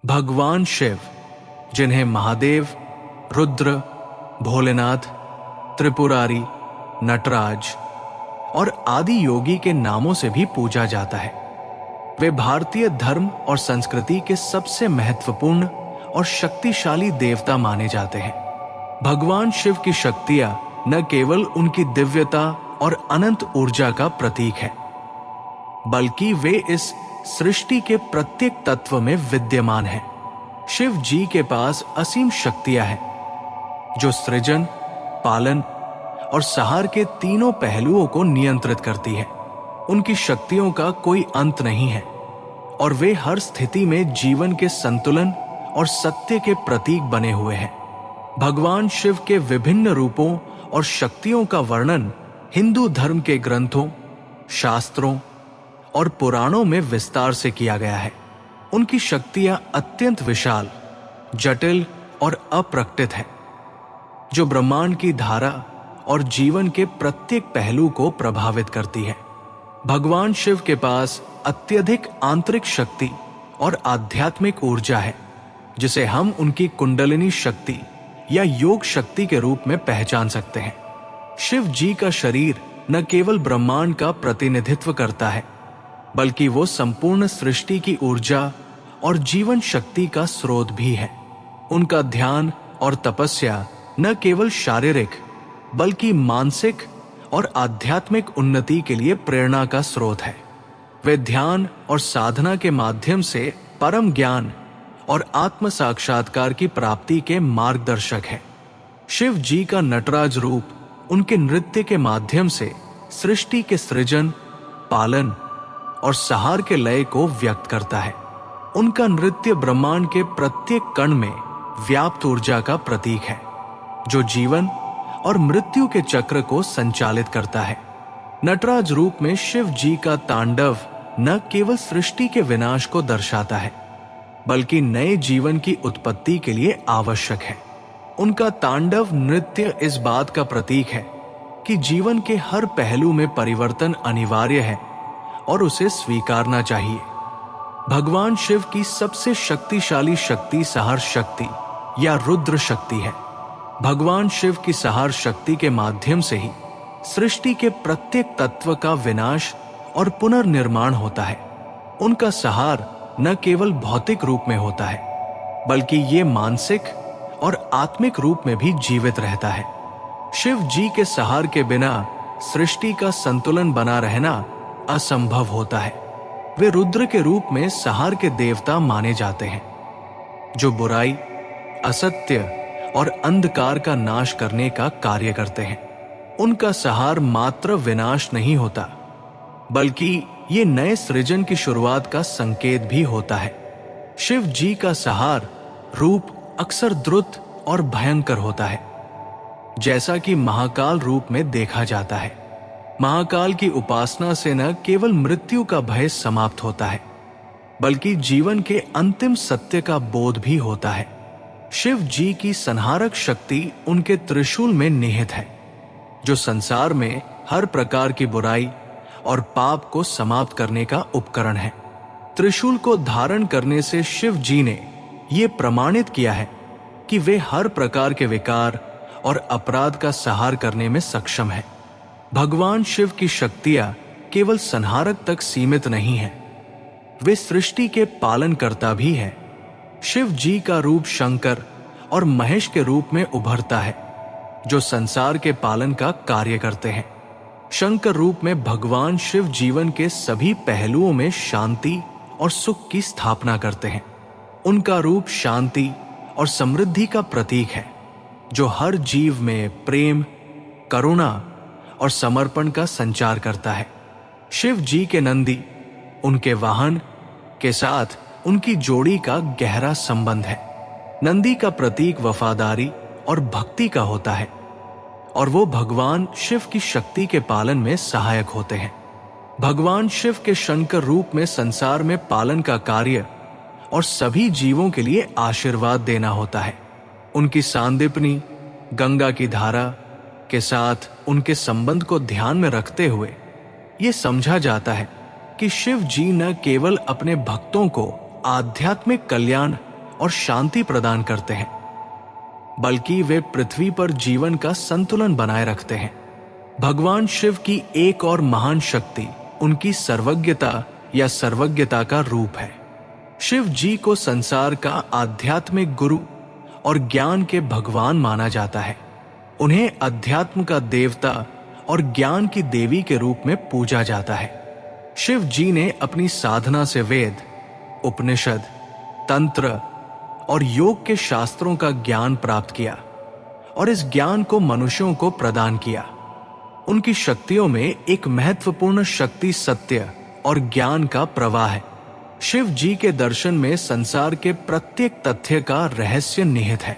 भगवान शिव, जिन्हें महादेव, रुद्र, भोलेनाथ, त्रिपुरारी, नटराज और आदि योगी के नामों से भी पूजा जाता है, वे भारतीय धर्म और संस्कृति के सबसे महत्वपूर्ण और शक्तिशाली देवता माने जाते हैं। भगवान शिव की शक्तियां न केवल उनकी दिव्यता और अनंत ऊर्जा का प्रतीक है, बल्कि वे इस सृष्टि के प्रत्येक तत्व में विद्यमान हैं। शिव जी के पास असीम शक्तियां हैं, जो सृजन, पालन और संहार के तीनों पहलुओं को नियंत्रित करती है। उनकी शक्तियों का कोई अंत नहीं है और वे हर स्थिति में जीवन के संतुलन और सत्य के प्रतीक बने हुए हैं। भगवान शिव के विभिन्न रूपों और शक्तियों का वर्णन हिंदू धर्म के ग्रंथों, शास्त्रों और पुराणों में विस्तार से किया गया है। उनकी शक्तियां अत्यंत विशाल, जटिल और अप्रकटित हैं, जो ब्रह्मांड की धारा और जीवन के प्रत्येक पहलू को प्रभावित करती है। भगवान शिव के पास अत्यधिक आंतरिक शक्ति और आध्यात्मिक ऊर्जा है, जिसे हम उनकी कुंडलिनी शक्ति या योग शक्ति के रूप में पहचान सकते हैं। शिव जी का शरीर न केवल ब्रह्मांड का प्रतिनिधित्व करता है, बल्कि वो संपूर्ण सृष्टि की ऊर्जा और जीवन शक्ति का स्रोत भी है। उनका ध्यान और तपस्या न केवल शारीरिक बल्कि मानसिक और आध्यात्मिक उन्नति के लिए प्रेरणा का स्रोत है। वे ध्यान और साधना के माध्यम से परम ज्ञान और आत्म साक्षात्कार की प्राप्ति के मार्गदर्शक है। शिव जी का नटराज रूप उनके नृत्य के माध्यम से सृष्टि के सृजन, पालन और संहार के लय को व्यक्त करता है। उनका नृत्य ब्रह्मांड के प्रत्येक कण में व्याप्त ऊर्जा का प्रतीक है, जो जीवन और मृत्यु के चक्र को संचालित करता है। नटराज रूप में शिव जी का तांडव न केवल सृष्टि के विनाश को दर्शाता है, बल्कि नए जीवन की उत्पत्ति के लिए आवश्यक है। उनका तांडव नृत्य इस बात का प्रतीक है कि जीवन के हर पहलू में परिवर्तन अनिवार्य है और उसे स्वीकारना चाहिए। भगवान शिव की सबसे शक्तिशाली शक्ति संहार शक्ति या रुद्र शक्ति है। भगवान शिव की संहार शक्ति के माध्यम से ही सृष्टि के प्रत्येक तत्व का विनाश और पुनर्निर्माण होता है। उनका संहार न केवल भौतिक रूप में होता है, बल्कि ये मानसिक और आत्मिक रूप में भी जीवित रहता है। शिव जी के संहार के बिना सृष्टि का संतुलन बना रहना असंभव होता है। वे रुद्र के रूप में संहार के देवता माने जाते हैं, जो बुराई, असत्य और अंधकार का नाश करने का कार्य करते हैं। उनका संहार मात्र विनाश नहीं होता, बल्कि ये नए सृजन की शुरुआत का संकेत भी होता है। शिव जी का संहार रूप अक्सर द्रुत और भयंकर होता है, जैसा कि महाकाल रूप में देखा जाता है। महाकाल की उपासना से न केवल मृत्यु का भय समाप्त होता है, बल्कि जीवन के अंतिम सत्य का बोध भी होता है। शिव जी की संहारक शक्ति उनके त्रिशूल में निहित है, जो संसार में हर प्रकार की बुराई और पाप को समाप्त करने का उपकरण है। त्रिशूल को धारण करने से शिव जी ने यह प्रमाणित किया है कि वे हर प्रकार के विकार और अपराध का संहार करने में सक्षम है। भगवान शिव की शक्तियां केवल संहारक तक सीमित नहीं है, वे सृष्टि के पालन करता भी है। शिव जी का रूप शंकर और महेश के रूप में उभरता है, जो संसार के पालन का कार्य करते हैं। शंकर रूप में भगवान शिव जीवन के सभी पहलुओं में शांति और सुख की स्थापना करते हैं। उनका रूप शांति और समृद्धि का प्रतीक है, जो हर जीव में प्रेम, करुणा और समर्पण का संचार करता है। शिव जी के नंदी, उनके वाहन के साथ उनकी जोड़ी का गहरा संबंध है। नंदी का प्रतीक वफादारी और भक्ति का होता है, और वो भगवान शिव की शक्ति के पालन में सहायक होते हैं। भगवान शिव के शंकर रूप में संसार में पालन का कार्य और सभी जीवों के लिए आशीर्वाद देना होता है। उनकी सांदीपनी, गंगा की धारा के साथ उनके संबंध को ध्यान में रखते हुए ये समझा जाता है कि शिव जी न केवल अपने भक्तों को आध्यात्मिक कल्याण और शांति प्रदान करते हैं, बल्कि वे पृथ्वी पर जीवन का संतुलन बनाए रखते हैं। भगवान शिव की एक और महान शक्ति उनकी सर्वज्ञता या सर्वज्ञता का रूप है। शिव जी को संसार का आध्यात्मिक गुरु और ज्ञान के भगवान माना जाता है। उन्हें अध्यात्म का देवता और ज्ञान की देवी के रूप में पूजा जाता है। शिव जी ने अपनी साधना से वेद, उपनिषद, तंत्र और योग के शास्त्रों का ज्ञान प्राप्त किया और इस ज्ञान को मनुष्यों को प्रदान किया। उनकी शक्तियों में एक महत्वपूर्ण शक्ति सत्य और ज्ञान का प्रवाह है। शिव जी के दर्शन में संसार के प्रत्येक तथ्य का रहस्य निहित है।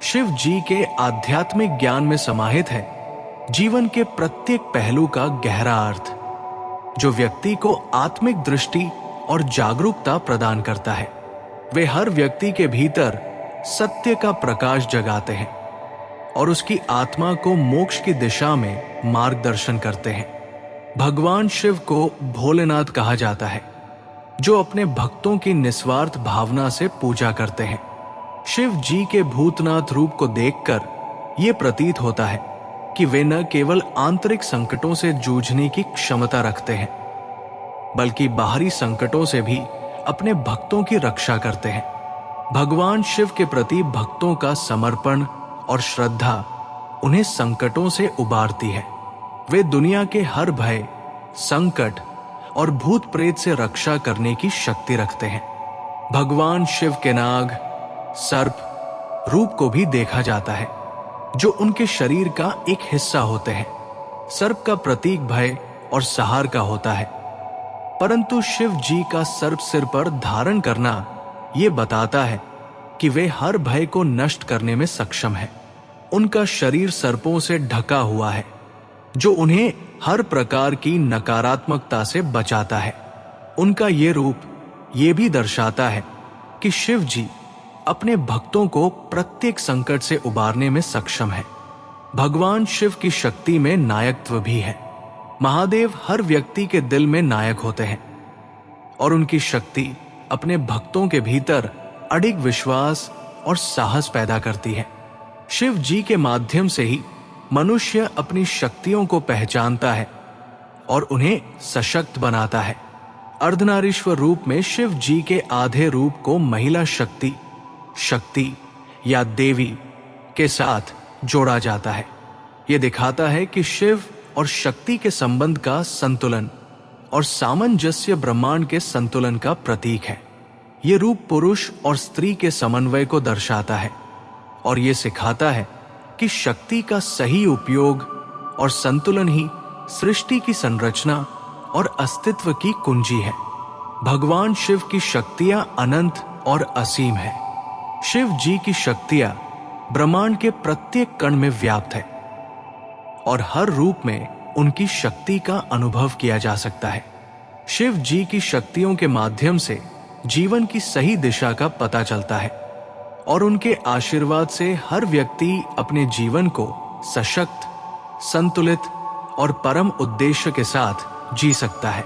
शिव जी के आध्यात्मिक ज्ञान में समाहित है जीवन के प्रत्येक पहलू का गहरा अर्थ, जो व्यक्ति को आत्मिक दृष्टि और जागरूकता प्रदान करता है। वे हर व्यक्ति के भीतर सत्य का प्रकाश जगाते हैं और उसकी आत्मा को मोक्ष की दिशा में मार्गदर्शन करते हैं। भगवान शिव को भोलेनाथ कहा जाता है, जो अपने भक्तों की निस्वार्थ भावना से पूजा करते हैं। शिव जी के भूतनाथ रूप को देखकर यह प्रतीत होता है कि वे न केवल आंतरिक संकटों से जूझने की क्षमता रखते हैं, बल्कि बाहरी संकटों से भी अपने भक्तों की रक्षा करते हैं। भगवान शिव के प्रति भक्तों का समर्पण और श्रद्धा उन्हें संकटों से उबारती है। वे दुनिया के हर भय, संकट और भूत प्रेत से रक्षा करने की शक्ति रखते हैं। भगवान शिव के नाग, सर्प रूप को भी देखा जाता है, जो उनके शरीर का एक हिस्सा होते हैं। सर्प का प्रतीक भय और सहार का होता है, परंतु शिव जी का सर्प सिर पर धारण करना यह बताता है कि वे हर भय को नष्ट करने में सक्षम हैं। उनका शरीर सर्पों से ढका हुआ है, जो उन्हें हर प्रकार की नकारात्मकता से बचाता है। उनका ये रूप ये भी दर्शाता है कि शिव जी अपने भक्तों को प्रत्येक संकट से उबारने में सक्षम है। भगवान शिव की शक्ति में नायकत्व भी है। महादेव हर व्यक्ति के दिल में नायक होते हैं और उनकी शक्ति अपने भक्तों के भीतर अडिग विश्वास और साहस पैदा करती है। शिव जी के माध्यम से ही मनुष्य अपनी शक्तियों को पहचानता है और उन्हें सशक्त बनाता है। अर्धनारीश्वर रूप में शिव जी के आधे रूप को महिला शक्ति या देवी के साथ जोड़ा जाता है। यह दिखाता है कि शिव और शक्ति के संबंध का संतुलन और सामंजस्य ब्रह्मांड के संतुलन का प्रतीक है। यह रूप पुरुष और स्त्री के समन्वय को दर्शाता है और यह सिखाता है कि शक्ति का सही उपयोग और संतुलन ही सृष्टि की संरचना और अस्तित्व की कुंजी है। भगवान शिव की शक्तियां अनंत और असीम है। शिव जी की शक्तियां ब्रह्मांड के प्रत्येक कण में व्याप्त है और हर रूप में उनकी शक्ति का अनुभव किया जा सकता है। शिव जी की शक्तियों के माध्यम से जीवन की सही दिशा का पता चलता है और उनके आशीर्वाद से हर व्यक्ति अपने जीवन को सशक्त, संतुलित और परम उद्देश्य के साथ जी सकता है।